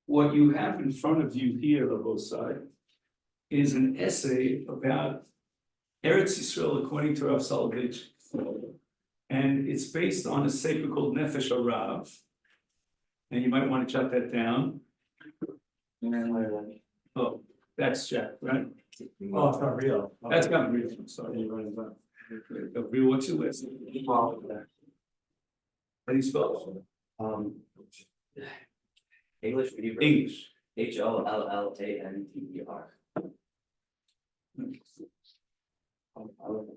what you have in front of you here on both sides is an essay about Eretz Yisrael according to Rav Soloveitchik. And it's based on a sefer called Nefesh Harav. And you might want to jot that down. Oh, that's Jack, right? Oh, it's not real. That's not real, I'm sorry. Gabriel, what's your last name? How do you spell English, it? English. HOLLANDER.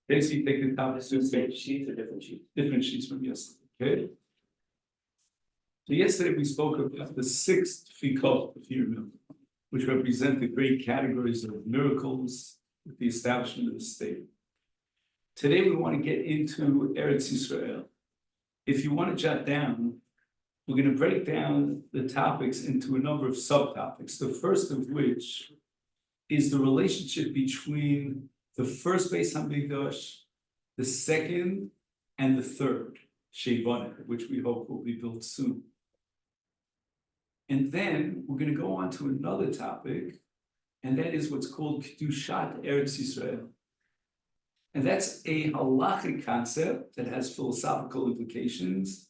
Basically, take the top of the Same sheets or different sheets? different sheets from yesterday, okay? So yesterday we spoke about the sixth fikot, if you remember, which represent the great categories of miracles with the establishment of the state. Today we want to get into Eretz Yisrael. If you want to jot down, we're going to break down the topics into a number of subtopics. The first of which is the relationship between the first Beis HaMikdash, the second, and the third, Sheibanim, which we hope will be built soon. And then we're going to go on to another topic, and that is what's called Kedushat Eretz Yisrael. And that's a halachic concept that has philosophical implications,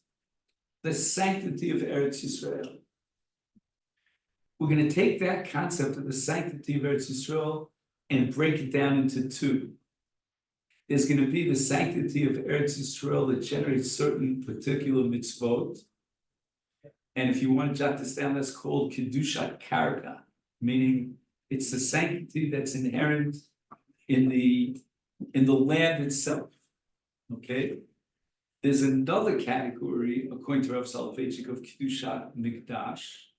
the sanctity of Eretz Yisrael. We're going to take that concept of the sanctity of Eretz Yisrael and break it down into two. There's going to be the sanctity of Eretz Yisrael that generates certain particular mitzvot. And if you want to jot this down, that's called Kedushat Karka, meaning it's the sanctity that's inherent in the land itself. Okay? There's another category, according to Rav Soloveitchik, of Kedushat Mikdash,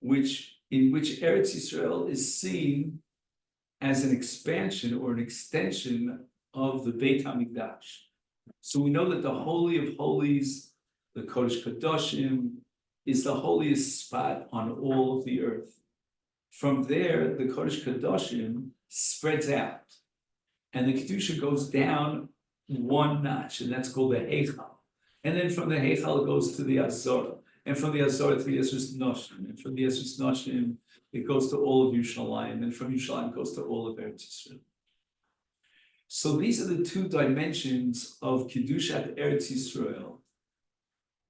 in which Eretz Yisrael is seen as an expansion or an extension of the Beit HaMikdash. So we know that the Holy of Holies, the Kodesh Kadoshim, is the holiest spot on all of the earth. From there, the Kodesh Kadoshim spreads out, and the Kedusha goes down one notch, and that's called the Heichal. And then from the Heichal, it goes to the Azorah, and from the Azorah to the Esrus Noshim, and from the Esrus Noshim, it goes to all of Yerushalayim, and from Yerushalayim it goes to all of Eretz Yisrael. So these are the two dimensions of Kedushat Eretz Yisrael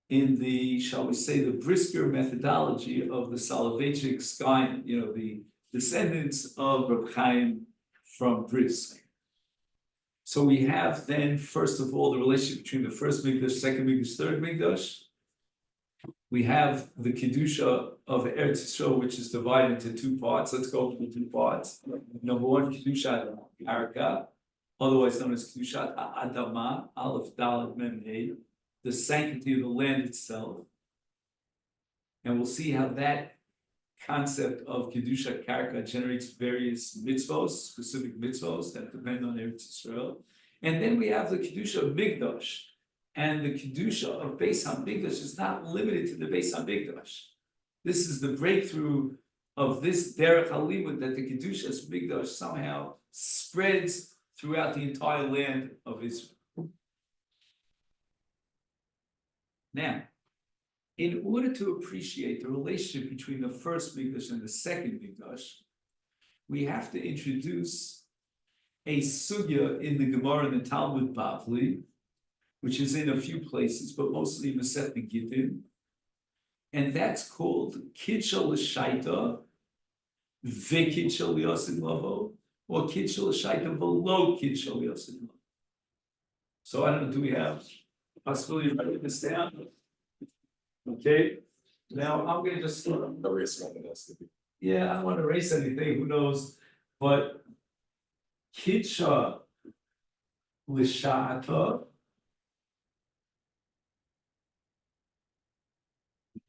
in the, shall we say, the brisker methodology of the Soloveitchik sky, the descendants of Reb Chaim from Brisk. So we have then, first of all, the relationship between the first Mikdash, second Mikdash, third Mikdash. We have the Kedusha of Eretz Yisrael, which is divided into two parts. Let's go over the two parts. Number one, Kedushat Karka, otherwise known as Kedushat Adama, Aleph Dalet Mem Hey, the sanctity of the land itself. And we'll see how that concept of Kedushat Karka generates various mitzvos, specific mitzvos that depend on Eretz Yisrael. And then we have the Kedusha of Mikdash. And the Kedusha of Beis HaMikdash is not limited to the Beis HaMikdash. This is the breakthrough of this Derech HaLimud, that the Kedusha of Mikdash somehow spreads throughout the entire land of Israel. Now, in order to appreciate the relationship between the first Mikdash and the second Mikdash, we have to introduce a sugya in the Gemara and the Talmud Bavli, which is in a few places, but mostly in Masechet Gittin, and that's called Kidsha L'Shaita V'Kidsha L'Yosin Lavo, or Kidsha L'Shaita below Kidsha L'Yosin Lavo. So I don't know, do we have a possibility of writing this down? Okay, now I'm going to just erase something else. Yeah, I don't want to erase anything, who knows, but Kidsha L'Shaita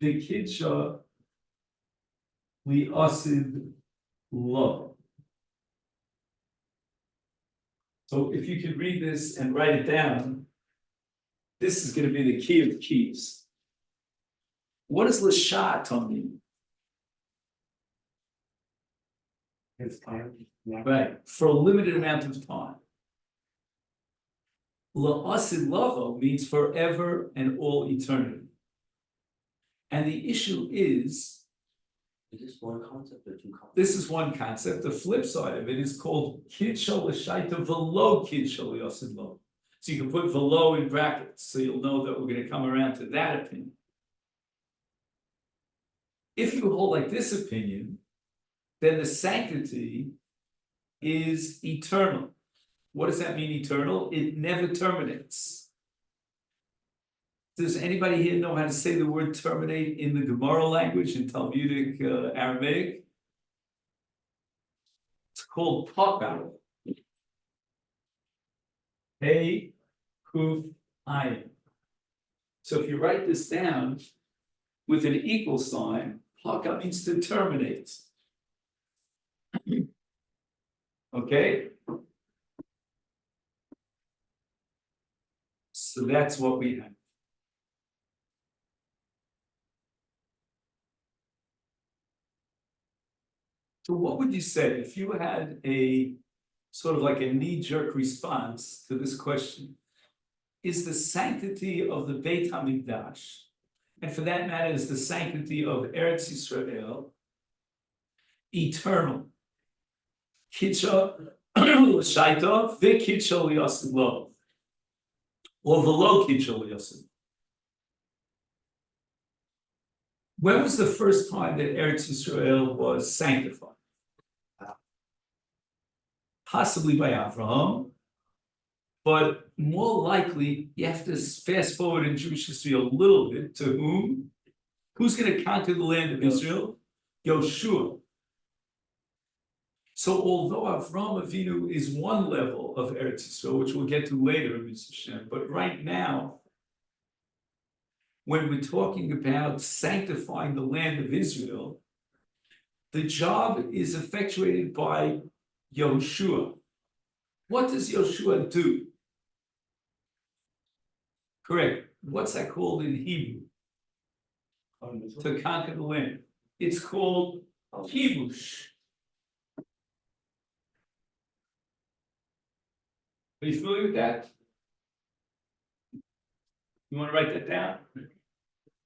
the Kidsha L'Asid Lo. So if you could read this and write it down, this is going to be the key of the keys. What does L'Sha'ata mean? It's time. Yeah. Right, for a limited amount of time. L'Asid Lavo means forever and all eternity. And the issue is, this one concept or two concepts? this is one concept. The flip side of it is called Kidshol L'Shaita V'lo Kidshol Yosid Lo. So you can put V'lo in brackets, so you'll know that we're going to come around to that opinion. If you hold like this opinion, then the sanctity is eternal. What does that mean, eternal? It never terminates. Does anybody here know how to say the word terminate in the Gemara language, in Talmudic Aramaic? It's called pakar. Hey, kuf, ayin. So if you write this down with an equal sign, pakar means to terminate. Okay? So that's what we have. So what would you say if you had a sort of like a knee-jerk response to this question? Is the sanctity of the Beit HaMikdash, and for that matter, is the sanctity of Eretz Yisrael, eternal? Kitcha l'shaita v'kitcha liyasid lo, or v'lo kitcha liyasid. When was the first time that Eretz Yisrael was sanctified? Possibly by Avraham, but more likely, you have to fast forward in Jewish history a little bit to whom? Who's going to conquer the land of Israel? Yoshua. So although Avraham Avinu is one level of Eretz Yisrael, which we'll get to later in Mr. Shem, but right now, when we're talking about sanctifying the land of Israel, the job is effectuated by Yoshua. What does Yoshua do? Correct. What's that called in Hebrew? To conquer the land. It's called kibush. Are you familiar with that? You want to write that down?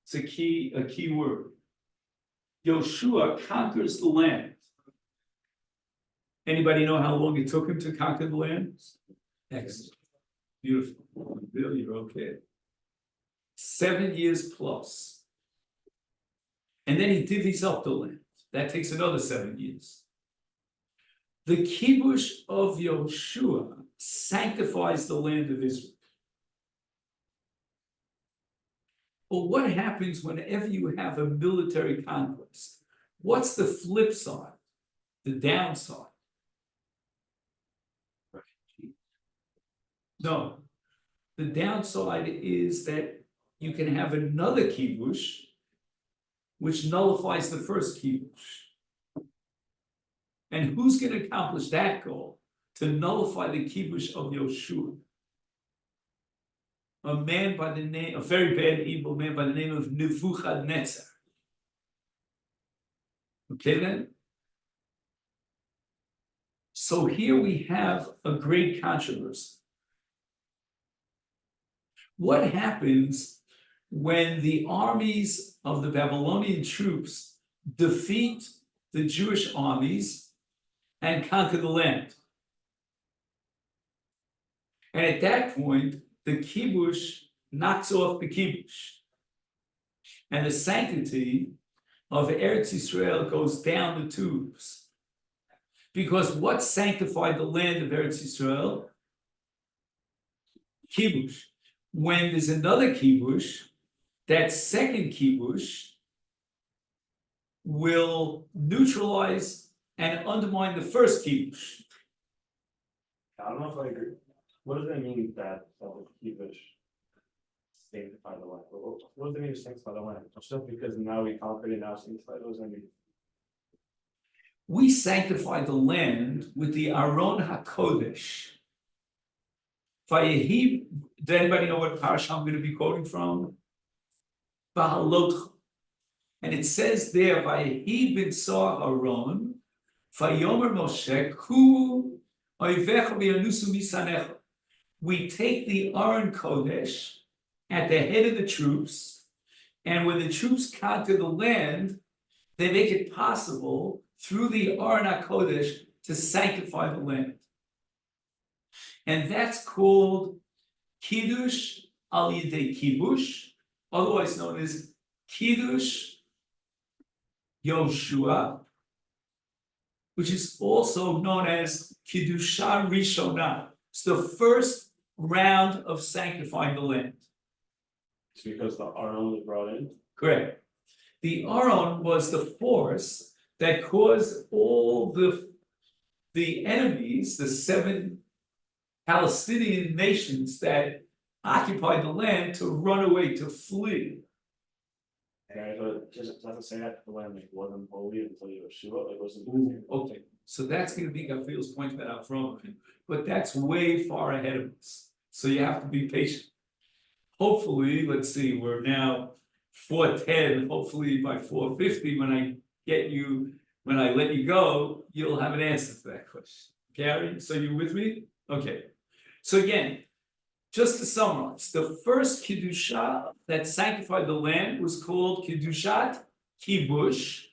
It's a key word. Yoshua conquers the land. Anybody know how long it took him to conquer the land? Excellent. Beautiful. Bill, you're okay. 7 years plus. And then he divvies up the land. That takes another 7 years. The kibush of Yoshua sanctifies the land of Israel. But what happens whenever you have a military conquest? What's the flip side? The downside? No. The downside is that you can have another kibush which nullifies the first kibush. And who's going to accomplish that goal? To nullify the kibush of Yoshua. A very bad, evil man by the name of Nebuchadnezzar. Okay then? So here we have a great controversy. What happens when the armies of the Babylonian troops defeat the Jewish armies and conquer the land? And at that point, the kibush knocks off the kibush. And the sanctity of Eretz Yisrael goes down the tubes. Because what sanctified the land of Eretz Yisrael? Kibush. When there's another kibush, that second kibush will neutralize and undermine the first kibush. I don't know if I agree. What does it mean that kibush sanctify the land? What does it mean to sanctify the land? Just because now we conquered it, now sanctify, what does that mean? We sanctify the land with the Aron HaKodesh. Vayehi, does anybody know what parasha I'm going to be quoting from? Bahalotcha. And it says there, Vayehi b'tzar Aron, Vayomer Moshe, Ku oivecha v'yanusu misanecha. We take the Aron Kodesh at the head of the troops, And when the troops conquer the land, they make it possible through the Aron HaKodesh to sanctify the land. And that's called Kiddush al Yidei Kibush, otherwise known as Kiddush Yoshua, which is also known as Kiddusha Rishonah. It's the first round of sanctifying the land. It's because the Aron was brought in. Correct. The Aron was the force that caused all the enemies, the 7 Palestinian nations that occupied the land, to run away, to flee. And but just not to say that the land like wasn't holy until Yeshua, it wasn't. Okay, so that's gonna be, Gafriel's point that out front, but that's way far ahead of us, so you have to be patient. Hopefully, let's see, we're now 4:10, hopefully by 4:50, when I let you go, you'll have an answer to that question. Gary, so you with me? Okay, so again, just to summarize, the first Kiddusha that sanctified the land was called Kiddushat Kibush.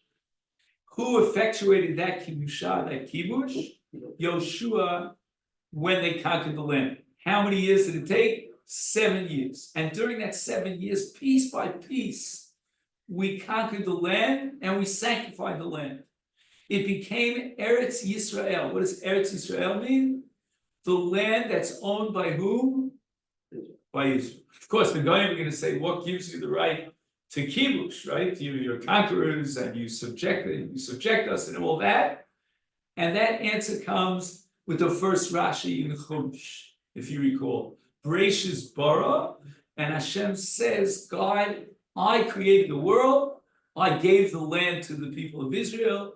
Who effectuated that Kiddusha, that Kibush? Yoshua, when they conquered the land. How many years did it take? 7 years. And during that 7 years, piece by piece, we conquered the land and we sanctified the land. It became Eretz Yisrael. What does Eretz Yisrael mean? The land that's owned by whom? By Israel. Of course, the guy are going to say, what gives you the right to kibush, right? You're conquerors and you subject us and all that. And that answer comes with the first Rashi in Chumash, if you recall. Bereshis bara, and Hashem says, God, I created the world, I gave the land to the people of Israel,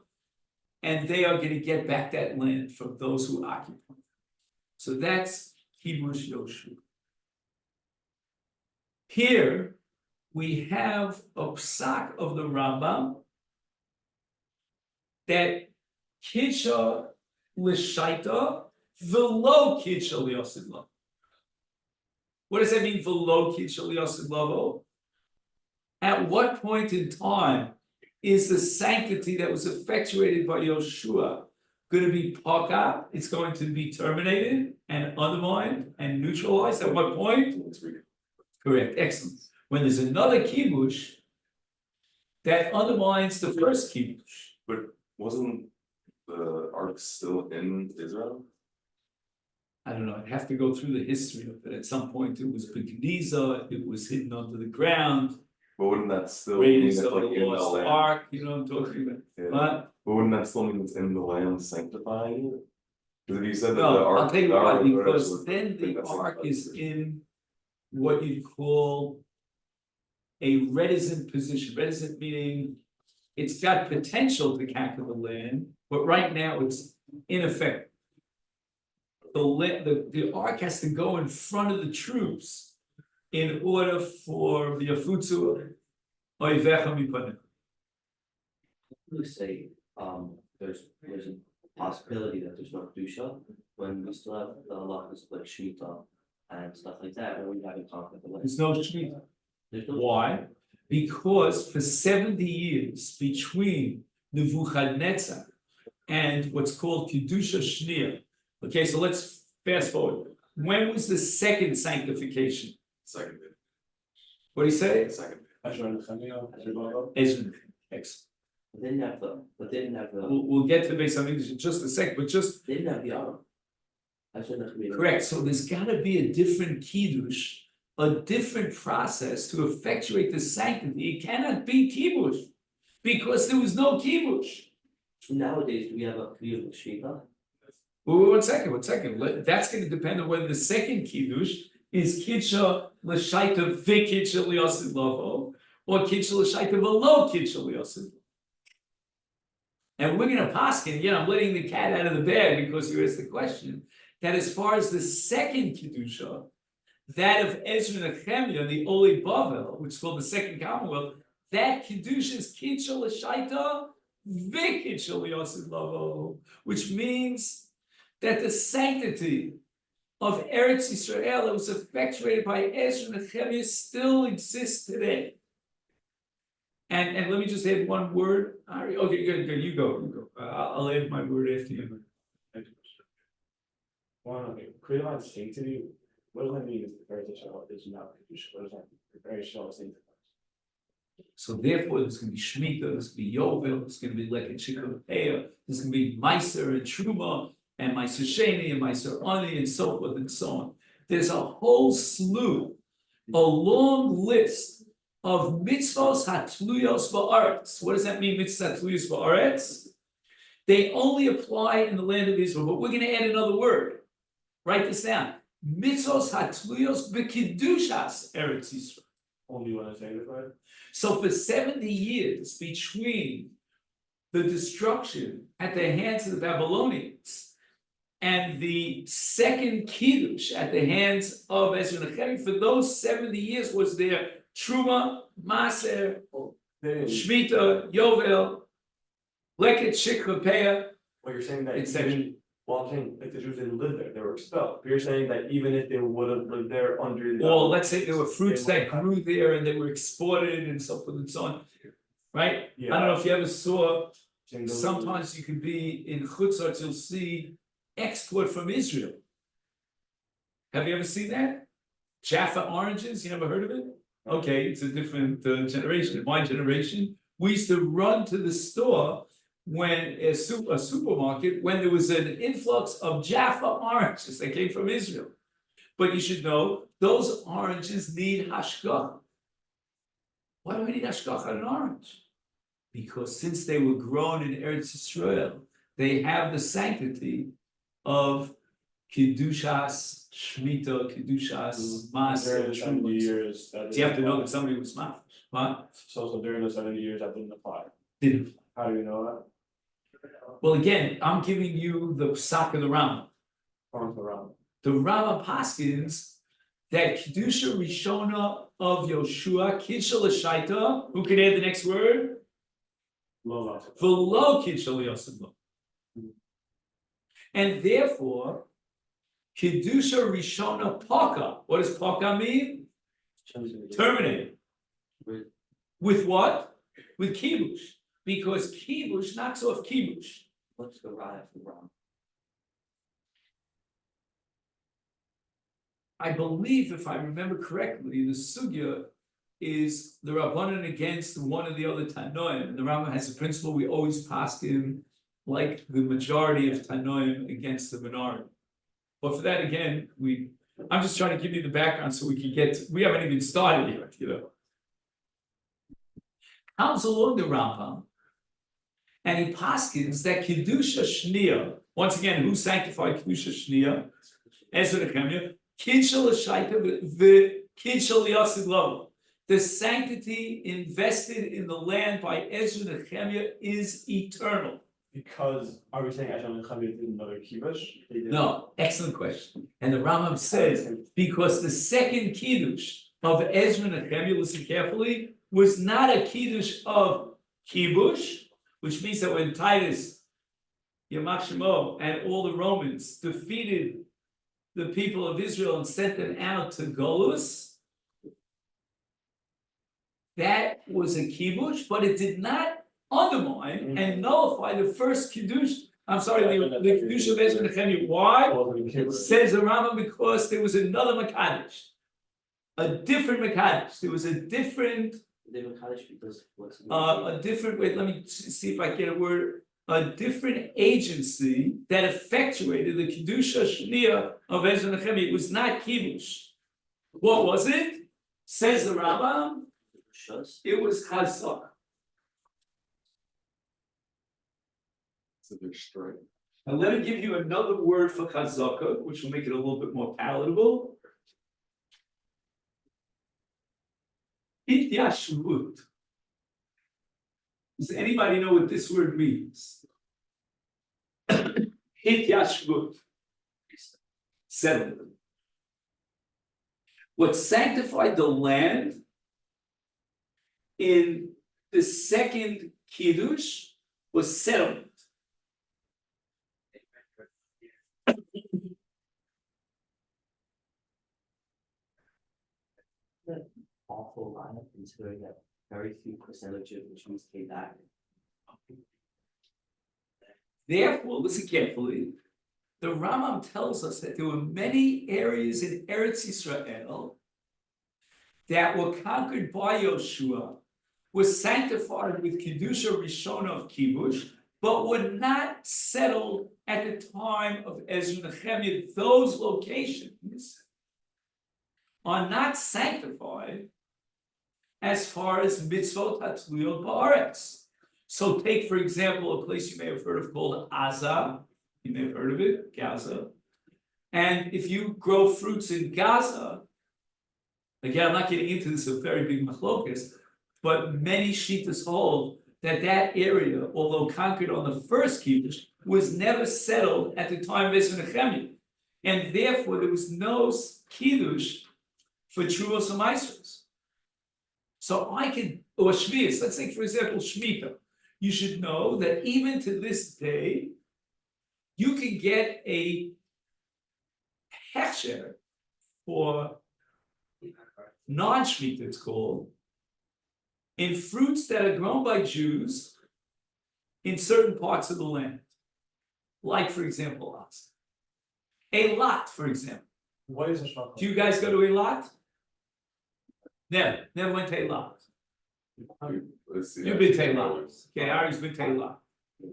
and they are going to get back that land from those who occupy it. So that's Kibush Yoshua. Here we have a psak of the Rambam that Kidsha l'shaita v'lo Kidsha liyosid lavo. What does that mean, v'lo Kidsha liyosid lavo? At what point in time is the sanctity that was effectuated by Yoshua going to be paka? It's going to be terminated and undermined and neutralized. At what point? Correct, excellent. When there's another kibush that undermines the first kibush. But wasn't the ark still in Israel? I don't know, I'd have to go through the history of it. At some point it was Begniza, it was hidden under the ground. But wouldn't that still mean Raiders it's of like the in the lost land? ark, you know what I'm talking about. Yeah. But But wouldn't that still mean it's in the land sanctifying it? Because if you said that the no, ark. I'll tell you the why, ark of because was- then the that's ark sanctified. is in what you'd call a reticent position. Reticent meaning it's got potential to conquer the land, but right now it's ineffective. The ark has to go in front of the troops in order for the Afutsu Oivecha Mipanim. You say, there's a possibility that there's no kedusha when we still have the halachas like shmita and stuff like that, when we haven't conquered the land. There's no Shemitah. There's no. Why? Because for 70 years between Nebuchadnezzar and what's called Kedusha Shnia. Okay, so let's fast forward. When was the second sanctification? Second. What do you say? Second. Ezra and Nehemiah, Zerubbabel. Ezra. Excellent. But they didn't have the, We'll get to Beis HaMikdash in just a second, but just they didn't have the Aron. That's what Nehemiah. correct. So there's got to be a different kiddush, a different process to effectuate the sanctity. It cannot be kiddush because there was no kiddush. Nowadays, do we have a clear shmita? Well, one second. That's going to depend on whether the second kiddush is kidsha l'shaita v'kidsha liyasid lavo or kidsha l'shaita v'lo kidsha liyasid lavo. And we're going to paskin, again, I'm letting the cat out of the bag because you asked the question, that as far as the second Kiddusha, that of Ezra and Nehemiah, the Ole Bavel, which is called the Second Commonwealth, that Kiddusha is Kidsha L'Shaita V'Kidsha L'Yosid Lavo, which means that the sanctity of Eretz Yisrael that was effectuated by Ezra and Nehemiah still exists today. And let me just add one word. Ari, okay, good, you go. I'll add my word after you. One, okay, create on sanctity, what does that mean is prepared to show is not kedusha, what does that mean? Prepared to show sanctity. So therefore, there's gonna be Shemitah, there's gonna be Yovel, there's gonna be Leket Shikah, there's gonna be Meiser and Truma, and Meiser Sheni and Meiser Ani, and so forth and so on. There's a whole slew, a long list of mitzvos hatluyos ba'aretz. What does that mean, mitzvos hatluyos ba'aretz? They only apply in the land of Israel, but we're gonna add another word. Write this down. Mitzvos hatluyos b'kiddushas Eretz Yisrael. Only when it's sanctified? So for 70 years between the destruction at the hands of the Babylonians and the second Kiddush at the hands of Ezra and Nehemiah, for those 70 years was there Truma, Maser, Shemitah, Yovel, Leket Shikha Peah. Well, you're saying that It's even, well, I'm saying, like, the Jews didn't live there, they were expelled, but you're saying that even if they would have lived there under the. Or let's say there were fruits They that would- grew there and they were exported and so forth and so on. Right? Yeah. I don't know if you ever saw. saying those- Sometimes you can be in chutzot, you'll see export from Israel. Have you ever seen that? Jaffa oranges, you never heard of it? Okay, it's a different generation. In my generation, we used to run to the store when a supermarket, when there was an influx of Jaffa oranges that came from Israel. But you should know, those oranges need hashgacha. Why do we need hashgacha on an orange? Because since they were grown in Eretz Yisrael, they have the sanctity of Kiddushas, Shemitah, Kiddushas, Maaser, During the 70 Truma. years. That So you have to know didn't that somebody was mafresh. What? So during the 70 years, that didn't apply, Didn't. how do you know that? Well, again, I'm giving you the psak of the Rambam. Forms around. The Rambam paskins that Kedusha Rishona of Yoshua, Kidsha L'shaita, who can add the next word? Low. V'lo Kidsha L'yosem Lo. And therefore, Kedusha Rishona Paka. What does Paka mean? Terminate. With- With what? With Kibush. Because Kibush knocks off Kibush. What's the ride from Ram? I believe, if I remember correctly, the sugya is the Rabbanan against one of the other Tanoim. And the Rambam has a principle we always pass him, like the majority of Tanoim against the minority. But for that, again, I'm just trying to give you the background so we can we haven't even started yet, you know. Comes along the Rambam, and he paskins that Kedusha Shnia, once again, who sanctified Kedusha Shnia? Ezra and Nehemiah. Kidsha L'shaita, the Kidsha L'yasid Lo. The sanctity invested in the land by Ezra and Nehemiah is eternal. Because, are we saying Asham and Khalid did another kibush? No, excellent question. And the Rambam says, because the second Kiddush of Ezra and Nehemiah, listen carefully, was not a Kiddush of Kibush, which means that when Titus, Yamach Shemo, and all the Romans defeated the people of Israel and sent them out to Golus, that was a Kibush, but it did not undermine and nullify the first Kiddush. I'm sorry, the Kiddush of Ezra and Nehemiah. Why? Says the Rambam, because there was another Makadish, a different Makadish. There was a different, They were Kaddish because what's a different. Wait, let me see if I get a word. A different agency that effectuated the Kedusha Shnia of Ezra and Nehemiah. It was not Kiddush. What was it? Says the Rambam. Shus? It was Chazak. So they're straight. And let me give you another word for Chazaka, which will make it a little bit more palatable. Hityashvut. Does anybody know what this word means? Hityashvut. Settlement. What sanctified the land in the second Kiddush was settlement. Awful lineup considering that very few percentage of the Jews came back. Therefore, listen carefully. The Rambam tells us that there were many areas in Eretz Yisrael that were conquered by Yoshua, were sanctified with Kedusha Rishona of Kibush, but were not settled at the time of Ezra Nehemiah. Those locations are not sanctified as far as mitzvot hatluyot ba'aretz. So take, for example, a place you may have heard of called Gaza. You may have heard of it, Gaza. And if you grow fruits in Gaza, again, I'm not getting into this, a very big machlokas, but many shittas hold that that area, although conquered on the first kiddush, was never settled at the time of Ezra Nehemiah, and therefore there was no kiddush for Truvos and Maasros. So I could, or Shmias, let's take for example Shemitah. You should know that even to this day, you can get a hechsher for non-Shemitah, it's called, in fruits that are grown by Jews in certain parts of the land. Like, for example, Eilat, for example. What is a shachar? Do you guys go to Eilat? Never went to Eilat. Let's see. You've been to Eilat. Okay, Ari's been to Eilat.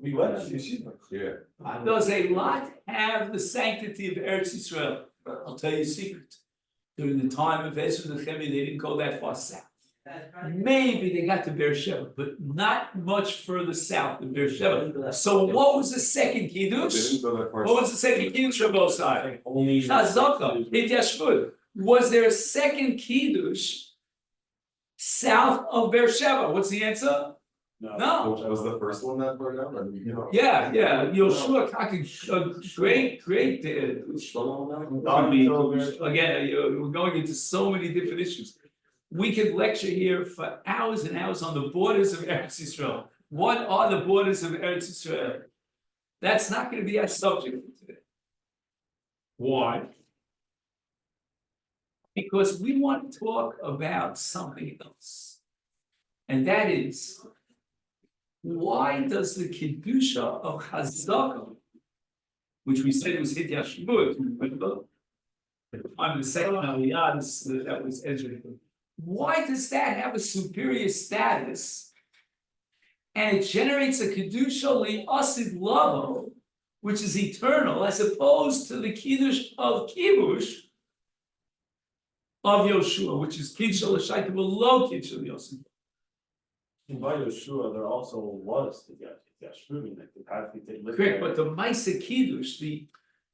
We went to yeshiva. Yeah. Does Eilat have the sanctity of Eretz Yisrael? I'll tell you a secret. During the time of Ezra and Nehemiah, they didn't go that far south. Maybe they got to Beersheba, but not much further south than Beersheba. So what was the second They kiddush? didn't go that far. What was the second kiddush on both sides? Only. Chazaka, Hidyashvut. Was there a second kiddush south of Beersheba? What's the answer? No. Which was the first one that burned down? Yeah, Yoshua Kaki, great, again, we're going into so many different issues. We could lecture here for hours and hours on the borders of Eretz Yisrael. What are the borders of Eretz Yisrael? That's not going to be our subject for today. Why? Because we want to talk about something else. And that is, why does the Kedusha of Chazaka, which we said was Hit Yashmut, remember? On the second Aliyah, that was Ezra. Why does that have a superior status? And it generates a Kedusha Li'asid Lavo, which is eternal, as opposed to the Kiddush of Kibush of Yoshua, which is Kiddush L'Shaitim below Kiddush Yoshua. By Yeshua, there also was the Yashvut, like the path we take. Correct, but the Maisa Kiddush,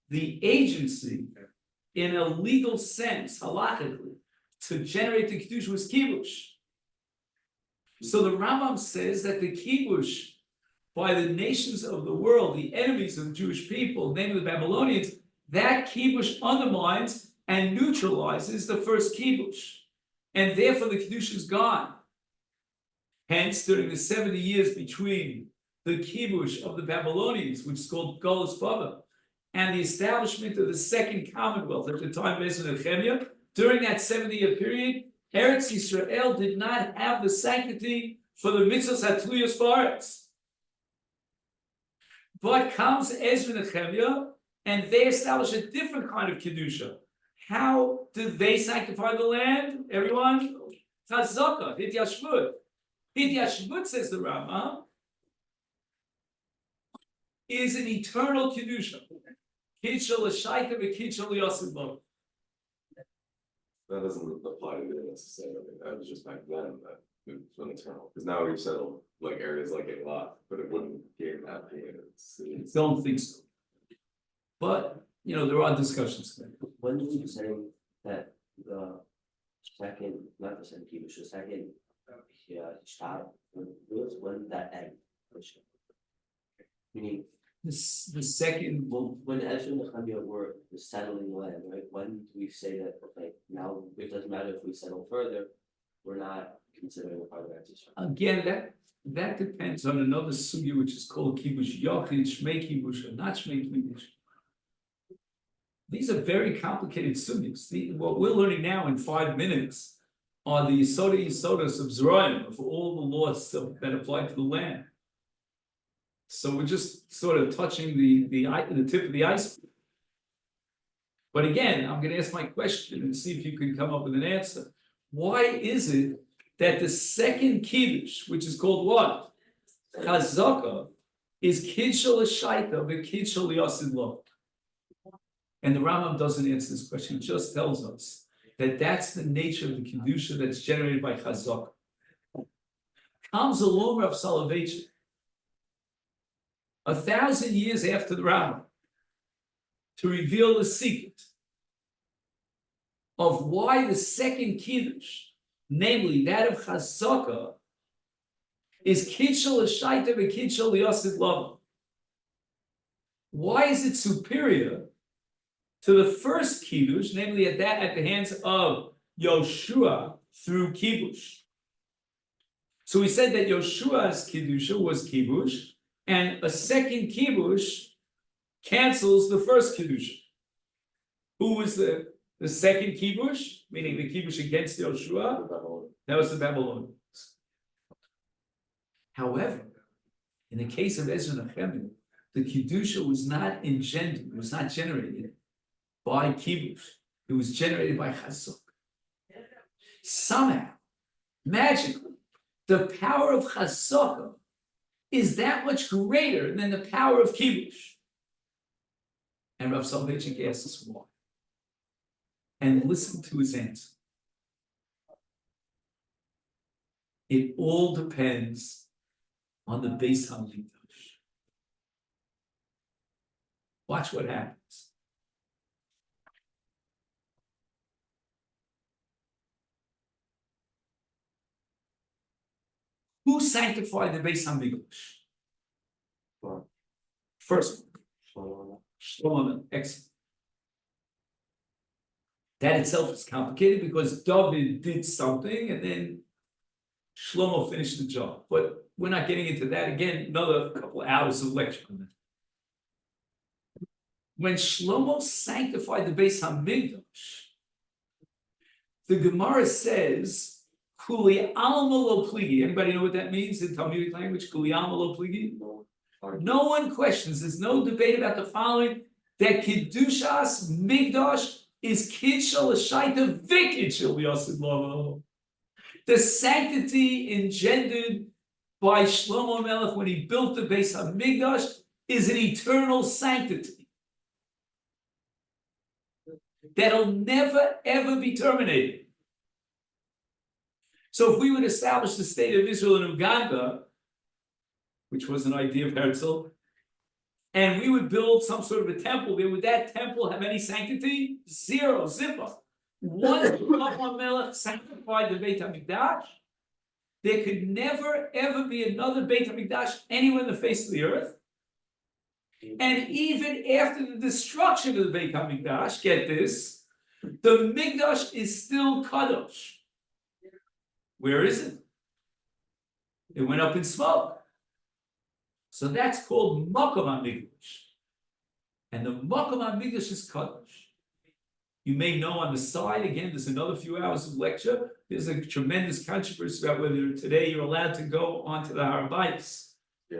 the agency, in a legal sense, halachically, to generate the Kiddush was Kibush. So the Rambam says that the Kibush by the nations of the world, the enemies of the Jewish people, namely the Babylonians, that Kibush undermines and neutralizes the first Kibush. And therefore the Kiddush is gone. Hence, during the 70 years between the Kibush of the Babylonians, which is called Golus Bava, and the establishment of the second Commonwealth at the time of Ezra and Nehemiah, during that 70-year period, Eretz Yisrael did not have the sanctity for the mitzvahs hatluyos ba'aretz. But comes Ezra and Nehemiah, and they establish a different kind of kedusha. How did they sanctify the land? Everyone, Chazaka, Hidyashvut. Hidyashvut, says the Rambam, is an eternal kedusha. Kiddush l'shaita v'kiddush l'yosid lo. That doesn't apply to it necessarily. That was just back then that it was eternal. Because now we've settled like areas like a lot, but it wouldn't gain that it's Don't think so. But there are discussions there. When were you saying that the second, not the second Kiddush, the second Shtar, when that end? Meaning, The second, when Ezra and Nehemiah were settling the land, right? When do we say that, okay, now it doesn't matter if we settle further, we're not considering a part of Eretz Yisrael? again, that depends on another sugya which is called kibush yachid, shmei kibush, or not shmei kibush. These are very complicated sugyas. What we're learning now in 5 minutes are the Yisodas of Zerayim, of all the laws that apply to the land. So we're just sort of touching the tip of the iceberg. But again, I'm gonna ask my question and see if you can come up with an answer. Why is it that the second Kiddush, which is called what? Chazaka, is Kidshal Shaita, but Kidshal Yasid Lo? And the Rambam doesn't answer this question, he just tells us that that's the nature of the Kedusha that's generated by Chazaka. Comes along Rav Soloveitchik, 1,000 years after the Rambam, to reveal the secret of why the second Kiddush, namely that of Chazaka, is Kidshal Shaita and Kidshal Yasid Lo. Why is it superior to the first Kiddush, namely at the hands of Yoshua through Kibush? So we said that Yoshua's Kiddusha was Kibush, and a second Kibush cancels the first Kiddusha. Who was the second Kibush? Meaning the Kibush against Yoshua? That was the Babylonians. However, in the case of Ezra and Nehemiah, the Kiddusha was not engendered, was not generated by Kibush. It was generated by Chazak. Somehow, magically, the power of Chazaka is that much greater than the power of Kibush. And Rav Soloveitchik asks why. And listen to his answer. It all depends on the Beis HaMikdash. Watch what happens. Who sanctified the Beis HaMikdash? First one. Shlomo, excellent. That itself is complicated because David did something and then Shlomo finished the job. But we're not getting into that again. Another couple of hours of lecture on that. When Shlomo sanctified the Beis HaMikdash, the Gemara says, Kuli alma lo pligi. Anybody know what that means in Talmudic language? Kuli alma lo pligi? No one questions. There's no debate about the following: that Kedushas Migdash is Kidshal Shaita Vikidshal Yasid Lo. The sanctity engendered by Shlomo Melech when he built the Beis HaMikdash is an eternal sanctity that'll never ever be terminated. So if we would establish the state of Israel in Uganda, which was an idea of Herzl, and we would build some sort of a temple there, would that temple have any sanctity? Zero, zippa. Once Shlomo Melech sanctified the Beit HaMikdash, there could never ever be another Beit HaMikdash anywhere in the face of the earth. And even after the destruction of the Beit HaMikdash, get this, the Mikdash is still Kadosh. Where is it? It went up in smoke. So that's called Makom HaMikdash. And the Makom HaMikdash is Kadosh. You may know on the side, again, there's another few hours of lecture. There's a tremendous controversy about whether today you're allowed to go onto the Har Bayis. Yeah.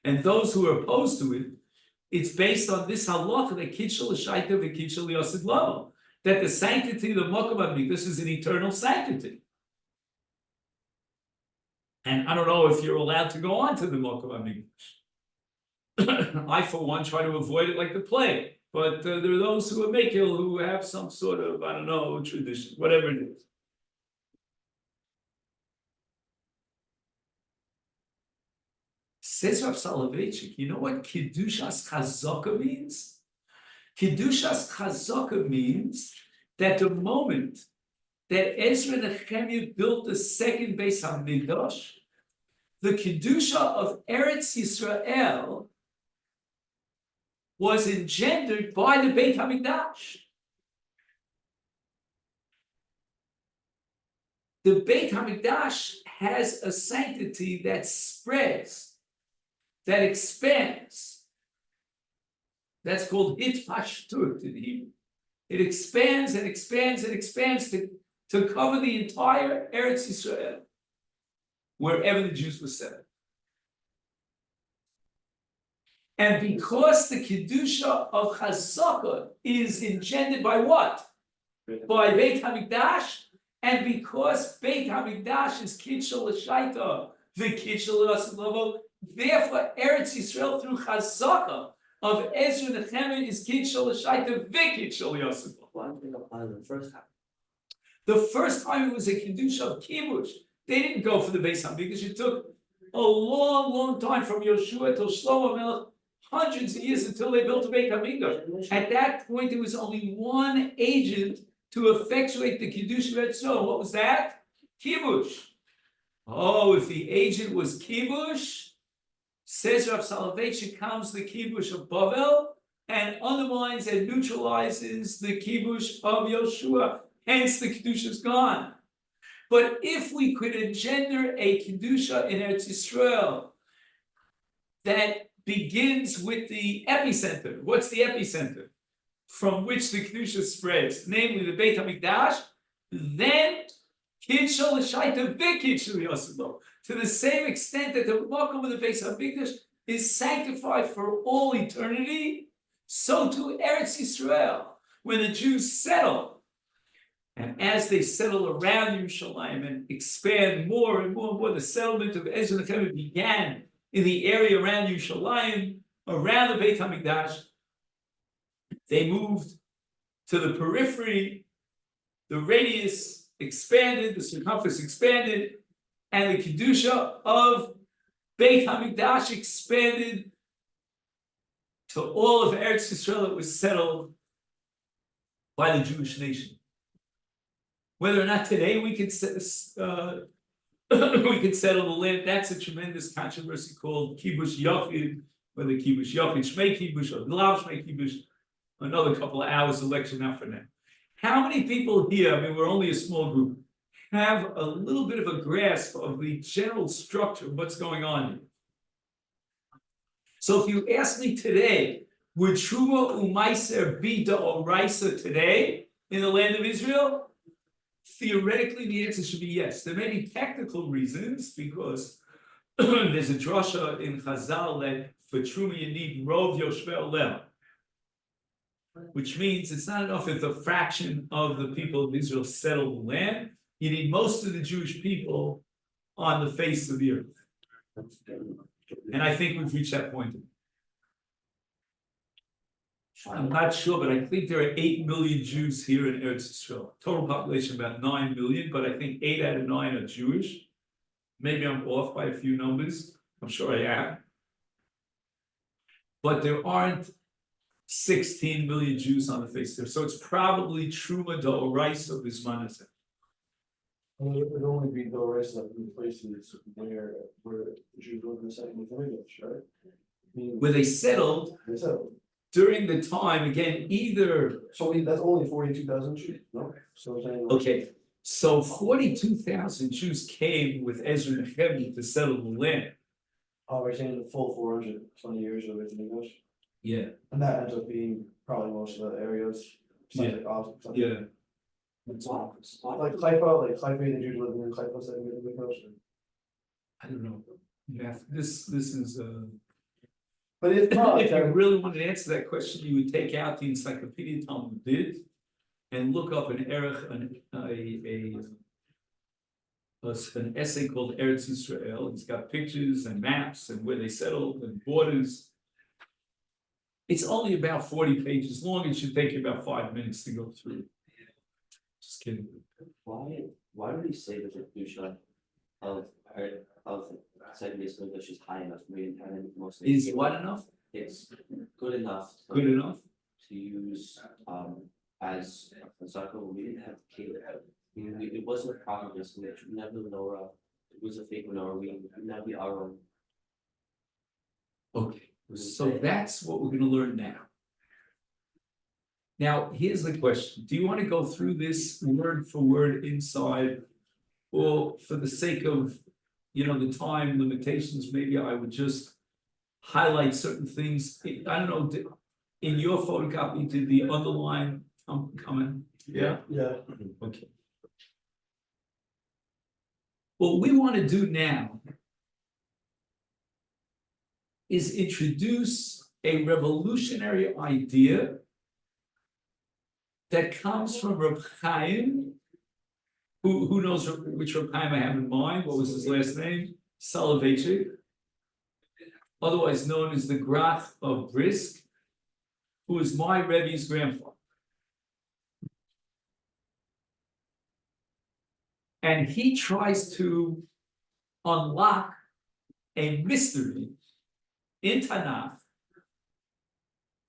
And those who are opposed to it, it's based on this halacha that Kidshal Shaita v'Kidshal Yasid Lo, that the sanctity of the Makom HaMikdash is an eternal sanctity. And I don't know if you're allowed to go on to the Makom HaMikdash. I, for one, try to avoid it like the plague. But there are those who are makil who have some sort of, I don't know, tradition, whatever it is. Says Rav Soloveitchik, you know what Kedushas Chazaka means? Kedushas Chazaka means that the moment that Ezra and Nehemiah built the second Beis HaMikdash, the Kedusha of Eretz Yisrael was engendered by the Beit HaMikdash. The Beit HaMikdash has a sanctity that spreads, that expands. That's called hitpashtut in Hebrew. It expands and expands and expands to to cover the entire Eretz Yisrael, wherever the Jews were settled. And because the Kedusha of Chazaka is engendered by what? By Beit HaMikdash, and because Beit HaMikdash is Kitshel L'Shaita, the Kitshel L'Asalovo, therefore Eretz Yisrael through Chazaka of Ezra and Nehemiah is Kitshel L'Shaita, the Kitshel L'Asalovo. Why did they apply the first time? The first time it was a Kedusha of Kibush, they didn't go for the Beis HaMikdash. It took a long time from Yoshua till Shlomo Melech, hundreds of years until they built the Beit HaMikdash. At that point, there was only one agent to effectuate the Kiddush of Eretz. What was that? Kibush. Oh, if the agent was Kibush, says Rav Soloveitchik, comes the Kibush of Bavel and undermines and neutralizes the Kibush of Yoshua. Hence, the Kedusha is gone. But if we could engender a Kedusha in Eretz Yisrael that begins with the epicenter. What's the epicenter? From which the Kedusha spreads, namely the Beit HaMikdash, then Kitshel L'Shaita v'Kitshel L'Asalovo, to the same extent that the Makom of the Beis HaMikdash is sanctified for all eternity, so too Eretz Yisrael, when the Jews settle. And as they settle around Yerushalayim and expand more and more, the settlement of Ezra and Nehemiah began in the area around Yerushalayim, around the Beit HaMikdash. They moved to the periphery, the radius expanded, the circumference expanded, and the Kedusha of Beit HaMikdash expanded to all of Eretz Yisrael that was settled by the Jewish nation. Whether or not today we could settle the land, that's a tremendous controversy called Kibush Yochid, whether Kibush Yochid, Shmei Kibush, or Glav Shmei Kibush. Another couple of hours of lecture now for now. How many people here, I mean, we're only a small group, have a little bit of a grasp of the general structure of what's going on here? So if you ask me today, would Truma Umaiser be D'Oraisa today in the land of Israel? Theoretically, the answer should be yes. There may be technical reasons, because there's a drasha in Chazal that for Truma you need Rov Yoshvei Olem, which means it's not enough if a fraction of the people of Israel settle the land. You need most of the Jewish people on the face of the earth. And I think we've reached that point. I'm not sure, but I think there are 8 million Jews here in Eretz Yisrael. Total population about 9 million, but I think 8 out of 9 are Jewish. Maybe I'm off by a few numbers. I'm sure I am. But there aren't 16 million Jews on the face there. So it's probably Truma D'Oraisa Bisman Hazeh. It would only be the rest of the places where the Jews live in the second village, right? I mean, Where they settled they settled. during the time, again, either, That's only 42,000 Jews, no? So I'm saying. okay, so 42,000 Jews came with Ezra and Nehemiah to settle the land. Oh, we're saying the full 420 years of Vision of Zecharya. Yeah, And that ends up being probably most of the areas. Yeah. Like Austin, yeah. Like Haifa, the Jews living in Haifa, saying Vision of Zecharya. I don't know. Yeah, this is But it's not. if you really wanted to answer that question, you would take out the Encyclopedia Talmud did and look up an essay called Eretz Yisrael. It's got pictures and maps and where they settled and borders. It's only about 40 pages long. It should take you about 5 minutes to go through. Just kidding. Why do we say that the Kedusha of second base English is high enough? Mostly Is what enough? it's good enough. Good enough? To use as a cycle. We didn't have Caleb. It wasn't a proper English. We never menorah. It was a fake menorah. We didn't have the our own. Okay. So that's what we're going to learn now. Now, here's the question. Do you want to go through this word for word inside? Or for the sake of, the time limitations, maybe I would just highlight certain things. I don't know, in your photocopy, did the underline come in? Yeah? Yeah. Okay. What we want to do now is introduce a revolutionary idea that comes from Reb Chaim. Who knows which Reb Chaim I have in mind? What was his last name? Soloveitchik, otherwise known as the Graf of Brisk, who is my Rebbe's grandfather. And he tries to unlock a mystery in Tanakh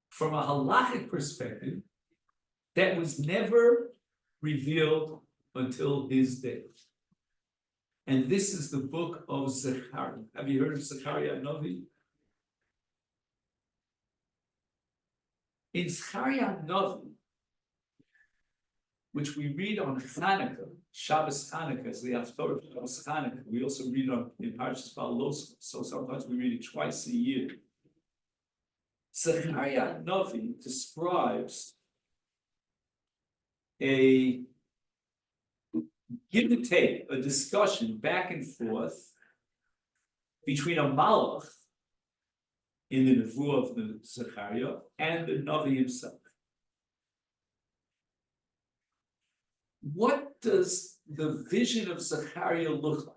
from a halachic perspective that was never revealed until his day. And this is the book of Zechariah. Have you heard of Zechariah Novi? In Zechariah Novi, which we read on Hanukkah, Shabbos Hanukkah, is the Haftorah of Shabbos Hanukkah. We also read on in Parshas Balos, so sometimes we read it twice a year. Zechariah Novi describes a give and take, a discussion back and forth between a Malach in the Nevuah of the Zechariah and the Navi himself. What does the vision of Zechariah look like?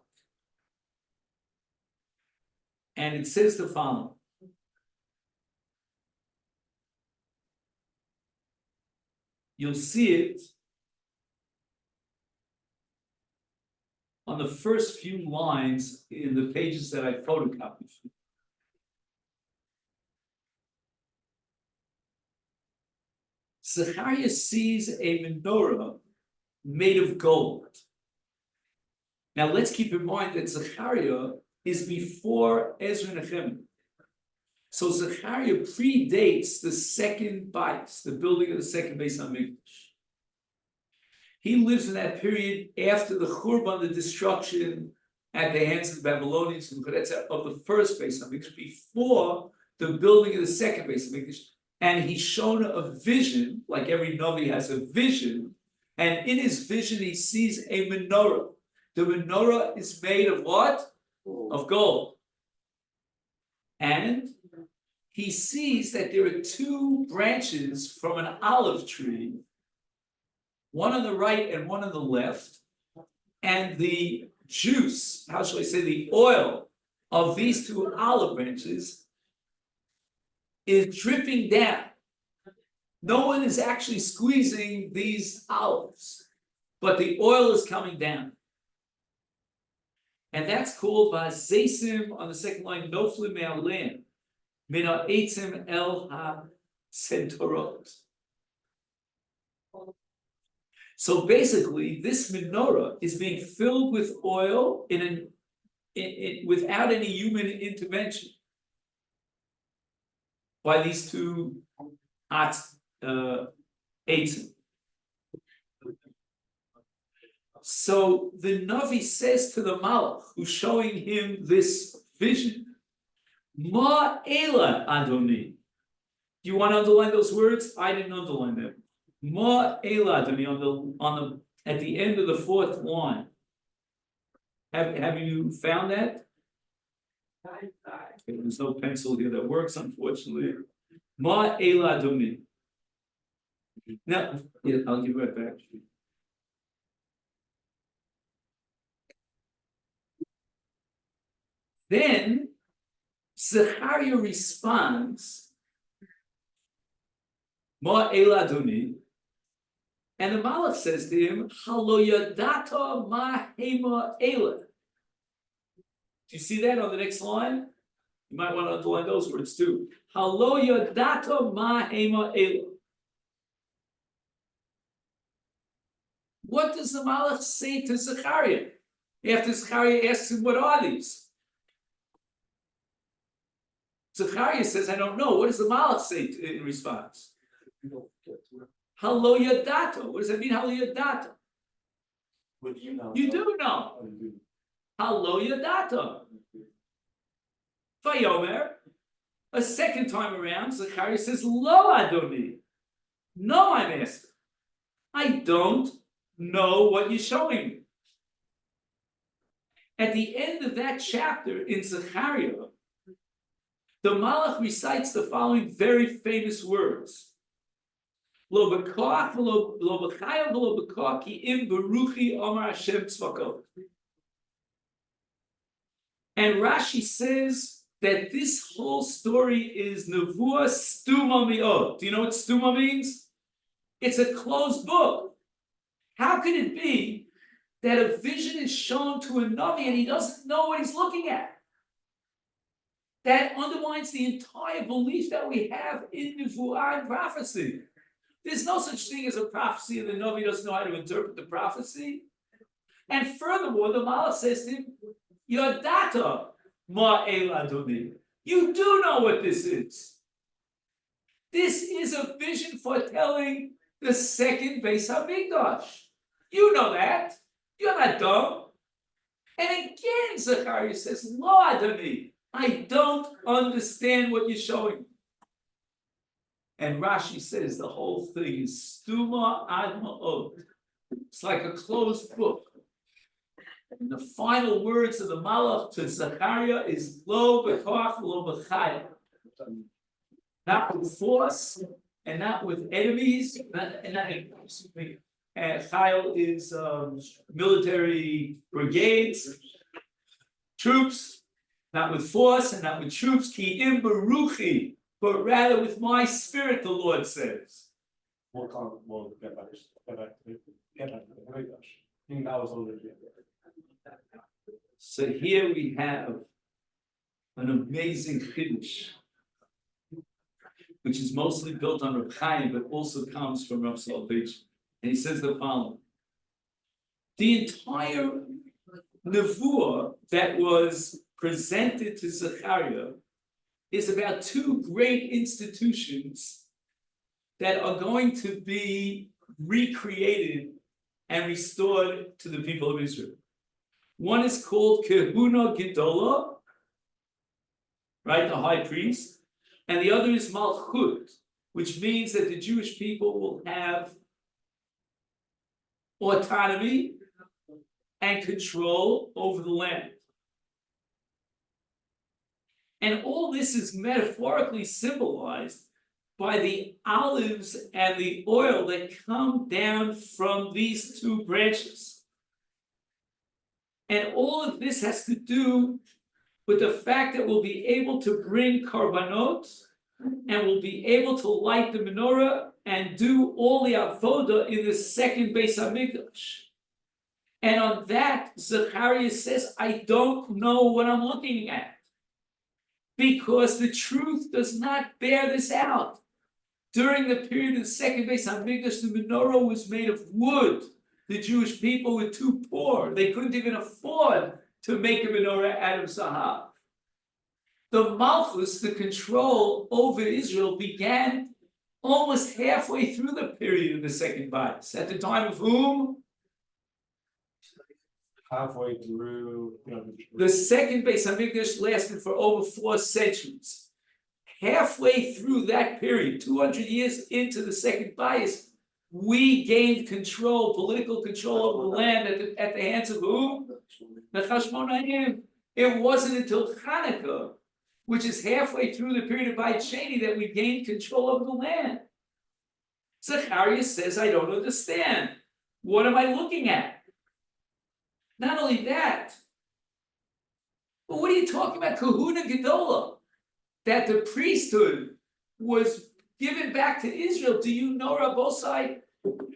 And it says the following. You'll see it on the first few lines in the pages that I photocopied. Zechariah sees a menorah made of gold. Now let's keep in mind that Zechariah is before Ezra and Nehemiah. So Zechariah predates the second Beis, the building of the second Beis HaMikdash. He lives in that period after the Churban, the destruction at the hands of the Babylonians of the first Beis HaMikdash, before the building of the second Beis HaMikdash. And he's shown a vision, like every Navi has a vision, and in his vision he sees a menorah. The menorah is made of what? Of gold. And he sees that there are two branches from an olive tree, one on the right and one on the left, and the juice, how shall I say, the oil of these two olive branches is dripping down. No one is actually squeezing these olives, but the oil is coming down. And that's called Vasesim on the second line, Noflim Me'alim, Mina Eitzim El Ha-Sentorot. So basically, this menorah is being filled with oil without any human intervention by these two eitzim. So the Navi says to the Malach, who's showing him this vision, Ma Ela Adoni. Do you want to underline those words? I didn't underline them. Ma Ela Adoni at the end of the fourth line. Have you found that? There's no pencil here that works, unfortunately. Ma Ela Adoni. Now, yeah, I'll give it right back to you. Then Zechariah responds, Ma Ela Adoni, and the Malach says to him, Halo Yadata Ma Hema Ela. Do you see that on the next line? You might want to underline those words too. Halo Yadata Ma Hema Ela. What does the Malach say to Zechariah after Zechariah asks him, what are these? Zechariah says, I don't know. What does the Malach say in response? Halo Yadata. What does that mean, Halo Yadata? What do you know? You do know. Halo Yadata. Vayomer. A second time around, Zechariah says, Lo Adoni. No, I'm asking. I don't know what you're showing me. at the end of that chapter in Zechariah, the Malach recites the following very famous words. Lo b'koach v'lo b'chayil v'lo b'koach ki im beruchi omar Hashem tzvakot. And Rashi says that this whole story is nevuah stuma mi'od. Do you know what stuma means? It's a closed book. How can it be that a vision is shown to a Navi and he doesn't know what he's looking at? That undermines the entire belief that we have in nevuah and prophecy. There's no such thing as a prophecy and the Navi doesn't know how to interpret the prophecy. And furthermore, the Malach says to him, Yodata ma el adoni. You do know what this is. This is a vision foretelling the second Beis HaMikdash. You know that. You're not dumb. And again, Zechariah says, Lo adoni, I don't understand what you're showing. And Rashi says the whole thing is stuma ad ma'od. It's like a closed book. And the final words of the Malach to Zechariah is Lo b'koach lo b'chayil. Not with force and not with enemies. Chayil is military brigades, troops, not with force and not with troops. Ki im beruchi, but rather with my spirit, the Lord says. We'll get back to the Mikdash. I think that was already. So here we have an amazing chiddush, which is mostly built on Reb Chaim, but also comes from Rav Soloveitchik. And he says the following: the entire nevuah that was presented to Zechariah is about two great institutions that are going to be recreated and restored to the people of Israel. One is called Kehuna Gedola, right, the high priest, and the other is Malchut, which means that the Jewish people will have autonomy and control over the land. And all this is metaphorically symbolized by the olives and the oil that come down from these two branches. And all of this has to do with the fact that we'll be able to bring karbanot and we'll be able to light the menorah and do all the avodah in the second Beis HaMikdash. And on that, Zechariah says, I don't know what I'm looking at, because the truth does not bear this out. During the period of the second Beis HaMikdash, the menorah was made of wood. The Jewish people were too poor. They couldn't even afford to make a menorah out of zahab. The Malchus, the control over Israel, began almost halfway through the period of the second Beis. At the time of whom? Halfway through, The second Beis HaMikdash lasted for over 4 centuries. Halfway through that period, 200 years into the second Beis, we gained control, political control over the land at the hands of whom? The Chashmonaim. It wasn't until Hanukkah, which is halfway through the period of Beit Sheni, that we gained control over the land. Zechariah says, I don't understand. What am I looking at? Not only that, but what are you talking about? Kahuna Gedola, that the priesthood was given back to Israel. Do you know, Rabbosai,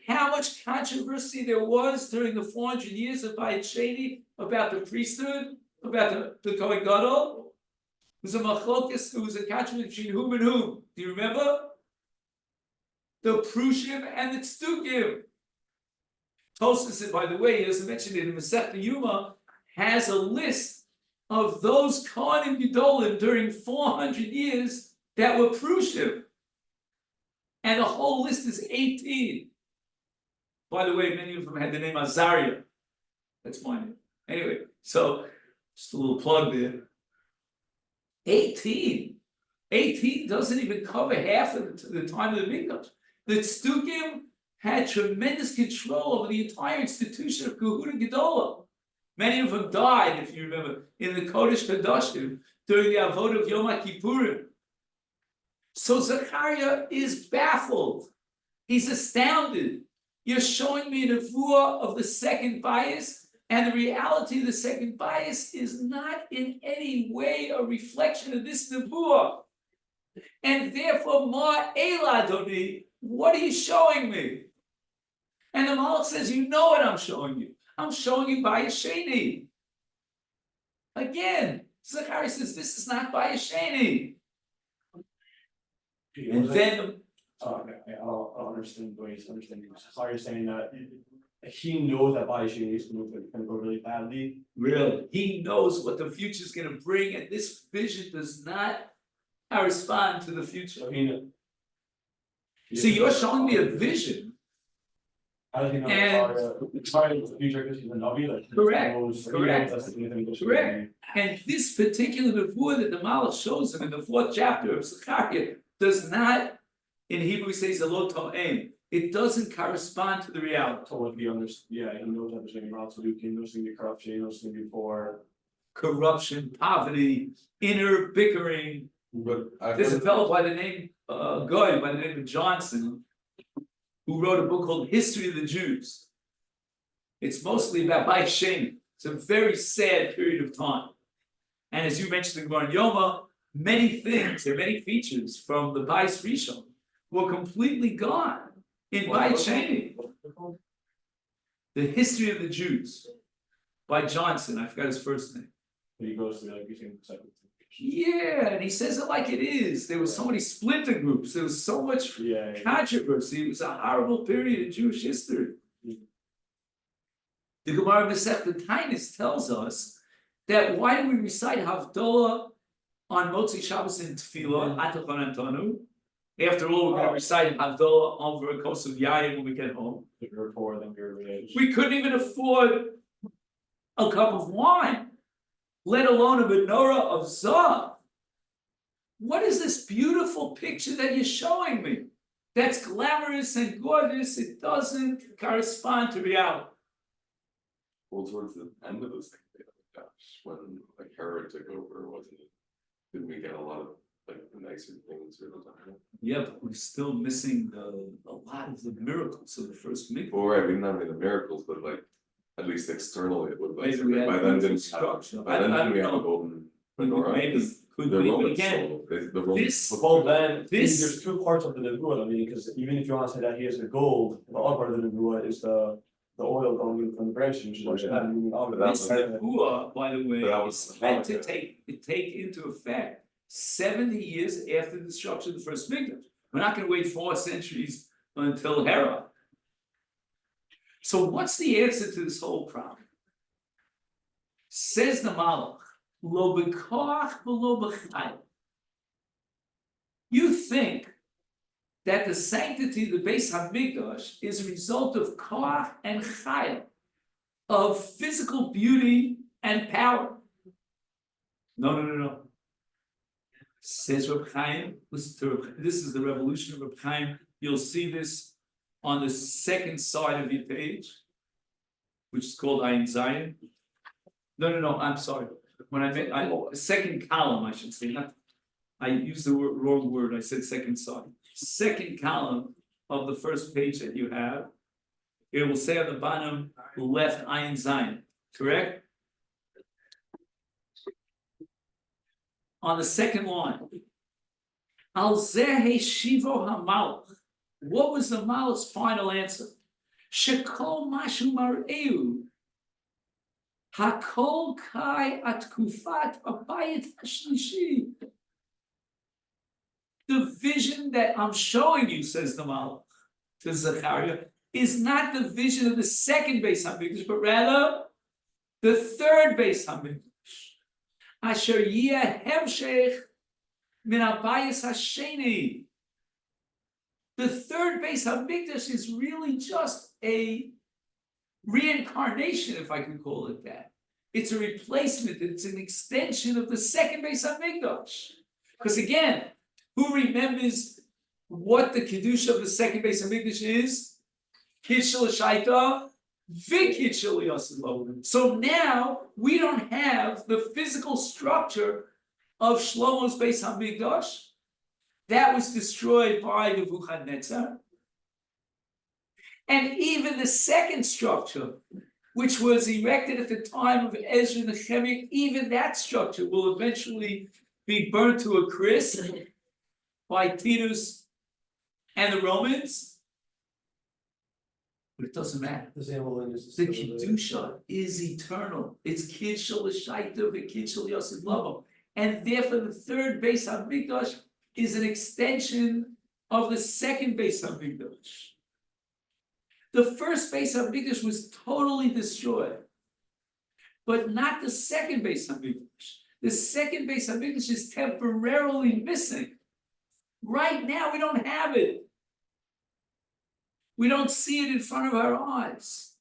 how much controversy there was during the 400 years of Beit Sheni about the priesthood, about the Kohen Gadol? It was a machlokas, it was a controversy between whom and whom. Do you remember? The Prushim and the Tzdukim. Tosfos, by the way, he doesn't mention it in Masechta Yuma, has a list of those Kohanim Gedolim during 400 years that were Prushim. And the whole list is 18. By the way, many of them had the name Azariah. That's mine. Anyway, so just a little plug there. 18. 18 doesn't even cover half of the time of the Mikdash. The Tzdukim had tremendous control over the entire institution of Kahuna Gedola. Many of them died, if you remember, in the Kodesh Kodashim during the Avodah of Yom Kippurim. So Zechariah is baffled. He's astounded. You're showing me the nevuah of the second bias, and the reality of the second bias is not in any way a reflection of this nevuah. And therefore, Ma Eladoni, what are you showing me? And the Malach says, you know what I'm showing you. I'm showing you bias sheni. Again, Zechariah says, this is not bias sheni. And then I'll understand the way he's understanding. So you're saying that he knows that Baishini is going to go really badly. really, he knows what the future is going to bring, and this vision does not correspond to the future. I mean, So you're showing me a vision. how does he know And- it's part of the future because he's a Navi? Like, he Correct, knows correct, that's significant. correct. And this particular nevuah that the Malach shows him in the 4th chapter of Zechariah does not, in Hebrew, he says a lo to'em. It doesn't correspond to the reality. So what he understands, yeah, he knows that there's going to be lots of Luke, he knows there's going to be corruption, he knows there's going to be poor. Corruption, poverty, inner bickering. But I've There's a heard, fellow by the name, a guy by the name of Johnson, who wrote a book called History of the Jews. It's mostly about Bais Sheni. It's a very sad period of time. And as you mentioned in Gemara Yoma, many things, there are many features from the Bais Rishon were completely gone in Bais Sheni. The History of the Jews by Johnson, I forgot his first name. He goes to like between second. Yeah, and he says it like it is. There was so many splinter groups. There was so much Yeah. controversy. It was a horrible period in Jewish history. The Gemara Masechet Taanis tells us that why do we recite Havdalah on Motzi Shabbos in Tefillah, Atachon Antonu? After all, we're going to recite Havdalah over a course of Yayin when we get home. If you're poor, then you're rich. We couldn't even afford a cup of wine, let alone a menorah of zav. What is this beautiful picture that you're showing me? That's glamorous and gorgeous. It doesn't correspond to reality. well, towards the end of this thing, when like Herod took over, wasn't it? Didn't we get a lot of like nicer things or something? Yeah, but we're still missing a lot of the miracles of the first mikvah. Well, right, we didn't have any of the miracles, but like, at least externally, it looked like, Maybe we had by then good didn't have, construction. by then I didn't we don't have a know. golden menorah? Maybe Because could the be, but Romans again, sold, the Romans. this- Well, then This- there's two parts of the nevuah. I mean, because even if you want to say that he has the gold, the other part of the nevuah is the oil going in from the branches, which is what you have. Meaning, oh, But that's that this nevuah, by the way, But that was is meant to take into effect 70 years after the destruction of the first mikdash. We're not going to wait 4 centuries until Herod. So what's the answer to this whole problem? Says the Malach, lo b'koach v'lo b'chayil. You think that the sanctity of the Beis HaMikdash is a result of koach and chayil, of physical beauty and power. No. Says Reb Chaim, listen to Reb Chaim. This is the revolution of Reb Chaim. You'll see this on the second side of your page, which is called Ayin Zion. No, I'm sorry. When I meant, the second column, I should say, not, I used the wrong word, I said second side. Second column of the first page that you have, it will say on the bottom left Ayin Zion, correct? On the second line, Al Zeh Shivo HaMalach. What was the Malach's final answer? Shekol Mashu Mar'eu. Hakol Kai Atkufat Abayit Hashlishi. The vision that I'm showing you, says the Malach to Zechariah, is not the vision of the second Beis HaMikdash, but rather the third Beis HaMikdash. Asher yeh hemshech min habayis hasheni. The third Beis HaMikdash is really just a reincarnation, if I can call it that. It's a replacement. It's an extension of the second Beis HaMikdash. Because again, who remembers what the kedusha of the second Beis HaMikdash is? Kishul Shaita So now we don't have the physical structure of Shlomo's Beis HaMikdash that was destroyed by Nebuchadnezzar. And even the second structure, which was erected at the time of Ezra and Nehemiah, even that structure will eventually be burnt to a crisp by Titus and the Romans. But it doesn't matter. The Kedusha is eternal. It's Kidshel L'Shaita v'Kidshel Yosef Lavo. And therefore the third Beis HaMikdash is an extension of the second Beis HaMikdash. The first Beis HaMikdash was totally destroyed, but not the second Beis HaMikdash. The second Beis HaMikdash is temporarily missing. Right now, we don't have it. We don't see it in front of our eyes.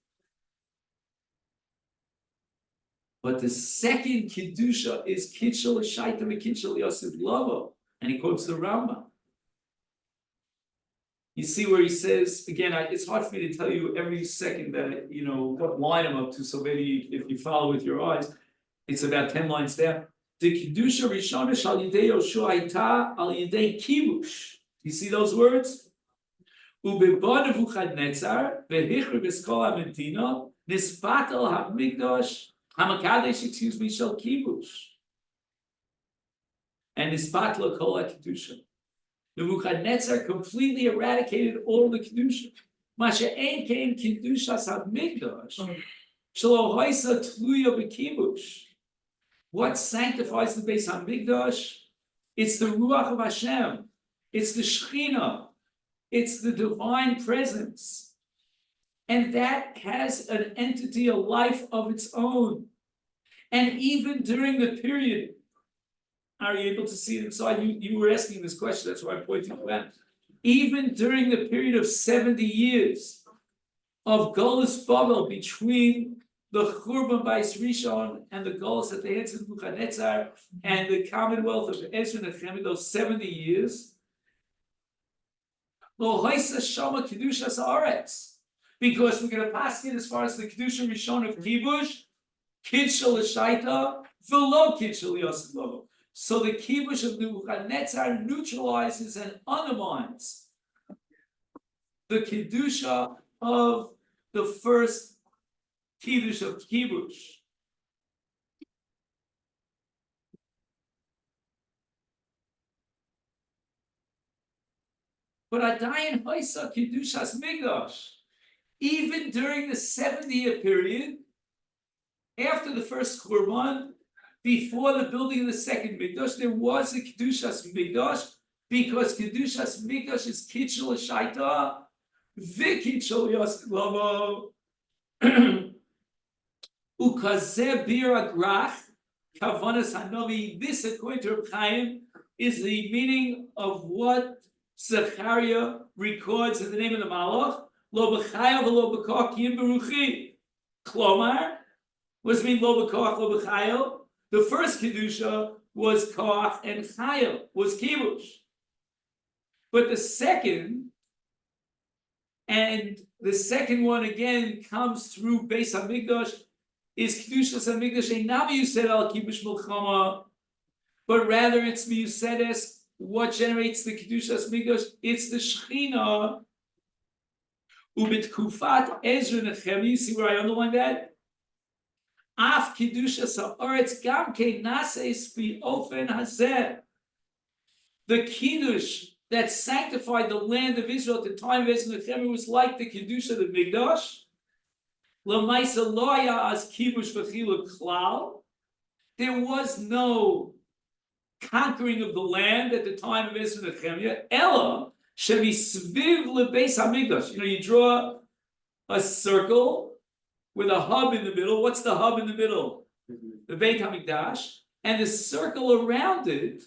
But the second Kedusha is Kidshel L'Shaita v'Kidshel Yosef Lavo, and he quotes the Rambam. You see where he says, again, it's hard for me to tell you every second that, what line I'm up to, so maybe if you follow with your eyes, it's about 10 lines down. The Kedusha Rishona Shal Yidei Yoshua Haita Al Yidei Kibush. You see those words? Ubeba Nebuchadnezzar Vehichri B'Skol HaMedina Nispatel HaMikdash HaMakadesh, Shal Kibush. And Nispatel Kol HaKedusha. Nebuchadnezzar completely eradicated all the kedusha. Masha ein kein kedushas hamikdash, shelo hoisa tluya b'kibush. What sanctifies the Beis Hamikdash? It's the ruach of Hashem. It's the Shekhinah. It's the divine presence, and that has an entity, a life of its own. And even during the period. Are you able to see it inside? You were asking this question, that's why I'm pointing to that. Even during the period of 70 years of Golus Babel between the Churban Bais Rishon and the Golus at the hands of Nebuchadnezzar and the Commonwealth of Ezra and Nehemiah, those 70 years, Lo Haisa Shama Kedushas Haaretz, because we're going to pass it as far as the Kedusha Rishon of Kibush, Kidshel L'Shaita, V'lo Kidshel Yosef Lavo. So the kibush of Nebuchadnezzar neutralizes and undermines the kedusha of the first kiddush of kibush. But Adayin Haisa Kedushas Migdash, even during the 70-year period after the first Churban, before the building of the second Mikdash, there was a Kedushas Mikdash, because Kedushas Mikdash is Kidshel L'Shaita, V'Kidshel Yosef Lavo, Ukazeh Bir Agrach, Kavanas Hanovi. This, according to Reb Chaim, is the meaning of what Zechariah records in the name of the Malach. Lo b'chayav v'lo b'koch ki im beruchi. Klomar, what does it mean? Lo b'koch, lo b'chayav. The first Kedusha was Koach and Chayil, was Kibush. But the second one again comes through Beis HaMikdash, is Kedushas HaMikdash, and not Miyused al Kibush Milchama, but rather it's Miyusedes. What generates the Kedushas HaMikdash? It's the Shekhinah. Ubit Kufat Ezra Nehemiah, you see where I underline that? Af Kedushas Haaretz Gam Ke Naseis B'Ofen Hazeh. The Kiddush that sanctified the land of Israel at the time of Ezra and Nehemiah was like the Kiddush of the Mikdash. L'maisa lo haya as kibush v'chiluk klal. There was no conquering of the land at the time of Ezra and Nehemiah. Ella shemisviv lebeis hamikdash. You draw a circle with a hub in the middle. What's the hub in the middle? The Beit HaMikdash. And the circle around it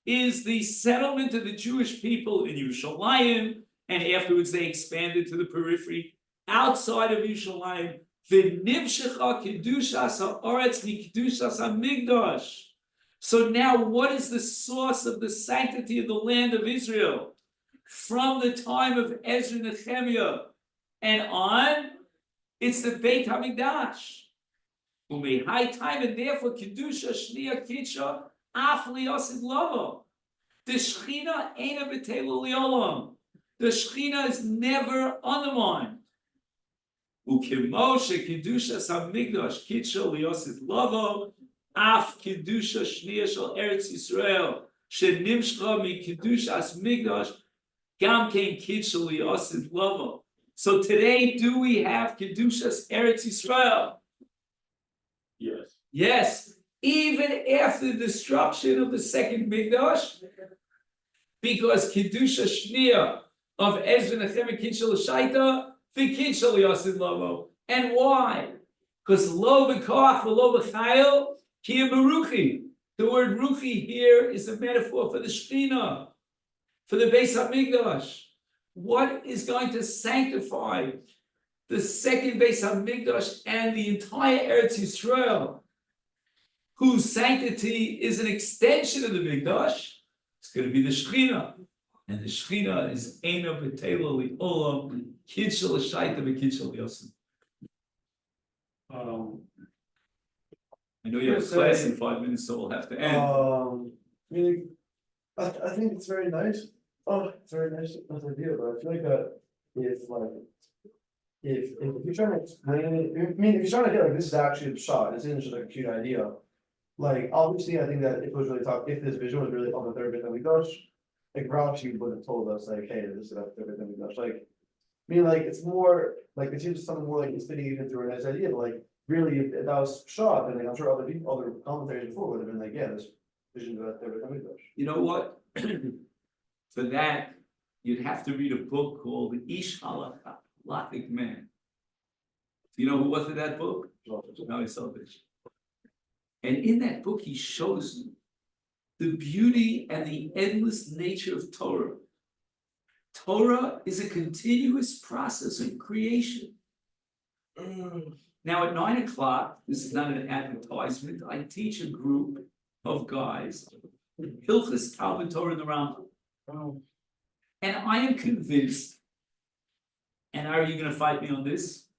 is the settlement of the Jewish people in Yerushalayim, and afterwards they expanded to the periphery outside of Yerushalayim. V'nimshecha kedushas haaretz v'kedushas hamikdash. So now, what is the source of the sanctity of the land of Israel? From the time of Ezra and Nehemiah and on, It's the Beit HaMikdash. Umi high time and therefore kedusha shnia kitcha afli osid lavo. The Shechina ain't a betelu liolam. The Shechina is never undermined. Ukimoshe kedusha samigdash kitcha liosid lavo af kedusha shnia shel Eretz Yisrael shenimshcha mi kedushas migdash gam kein kitcha liosid lavo. So today, do we have kedushas Eretz Yisrael? Yes. Yes, even after the destruction of the second Mikdash, because Kedusha Shnia of Ezra Nehemiah Kinshal Shaita, the Kinshal Yasid Lovo. And why? Because Lo B'Koach Lo B'Chayil Kiyam Beruchi. The word Ruchi here is a metaphor for the Shechina, for the Beis HaMikdash. What is going to sanctify the second Beis HaMikdash and the entire Eretz Yisrael, whose sanctity is an extension of the Mikdash? It's going to be the Shechina, and the Shechina is Eina B'Tela Li'olam Kinshal Shaita B'Kinshal Yosim. I know you have a class in 5 minutes, so we'll have to end. Meaning, I think it's very nice. Oh, it's very nice idea, but I feel like that if you're trying to explain it, I mean, if you're trying to get like this is actually a shot, this isn't just like a cute idea. Like obviously, I think that if it was really if this vision was really on the third bit that we gosh, like Rashi would have told us like, hey, this is that third bit that we gosh. Like, I mean, like it's more like it seems something more like it's fitting even through a nice idea, but like really, if that was shot, then like I'm sure other commentaries before would have been like, yeah, this vision of that third bit that we gosh. You know what? For that, you'd have to read a book called Ish Halakha, Halachic Man. Do you know who authored that book? No, it's salvation. And in that book, he shows you the beauty and the endless nature of Torah. Torah is a continuous process of creation. Now at 9 o'clock, this is not an advertisement, I teach a group of guys, Hilchos Talmud Torah in the Rambam. And I am convinced, and are you going to fight me on this?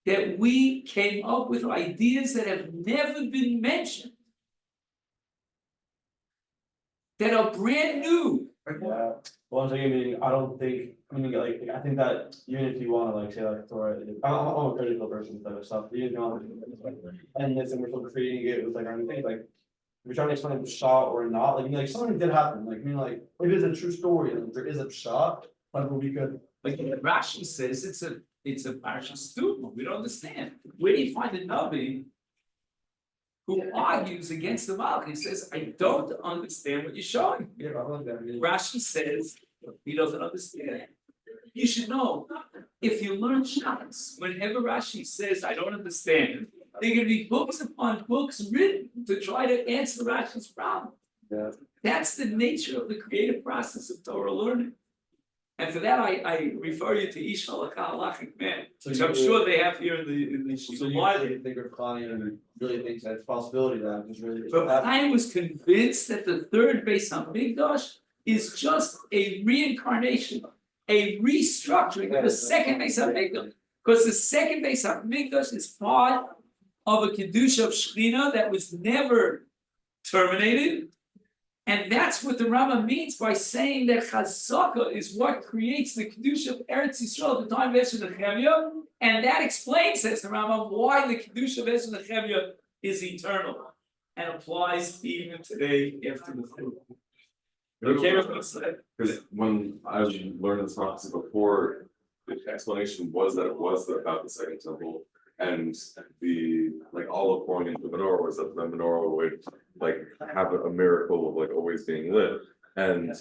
That we came up with ideas that have never been mentioned, that are brand new. Yeah, well, I'm saying, I mean, I don't think, I mean, like, I think that even if you wanna like say like Torah, I'm a critical person for this stuff, even if you want, and it's, and we're still creating it with like our new things, like. If you're trying to explain the shot or not, like, I mean, like, something did happen, like, I mean, like, if it's a true story, like, there is a shot, like, we could. Like Rashi says, it's a parsha student. We don't understand. Where do you find a Navi who argues against the Malach? He says, I don't understand what you're showing. Yeah, I like that, I mean. Rashi says he doesn't understand. You should know, if you learn shots, whenever Rashi says, I don't understand, there are going to be books upon books written to try to answer Rashi's problem. Yeah. That's the nature of the creative process of Torah learning. And for that, I refer you to Ish Halakha Halachic Man, which I'm sure they have here in the So Yeshiva you Bible. really think of Connie and really thinks that's a possibility that just really. But I was convinced that the third Beis HaMikdash is just a reincarnation, a restructuring of the second Beis HaMikdash. Because the second Beis HaMikdash is part of a Kedusha of Shechina that was never terminated. And that's what the Rambam means by saying that Chazaka is what creates the Kedusha of Eretz Yisrael at the time of Ezra Nehemiah. And that explains, says the Rambam, why the Kedusha of Ezra Nehemiah is eternal and applies even today after the flood. Because when I was learning this prophecy before, the explanation was that it was about the second temple. And the like olive pouring into the menorah was that the menorah would like have a miracle of like always being lit. And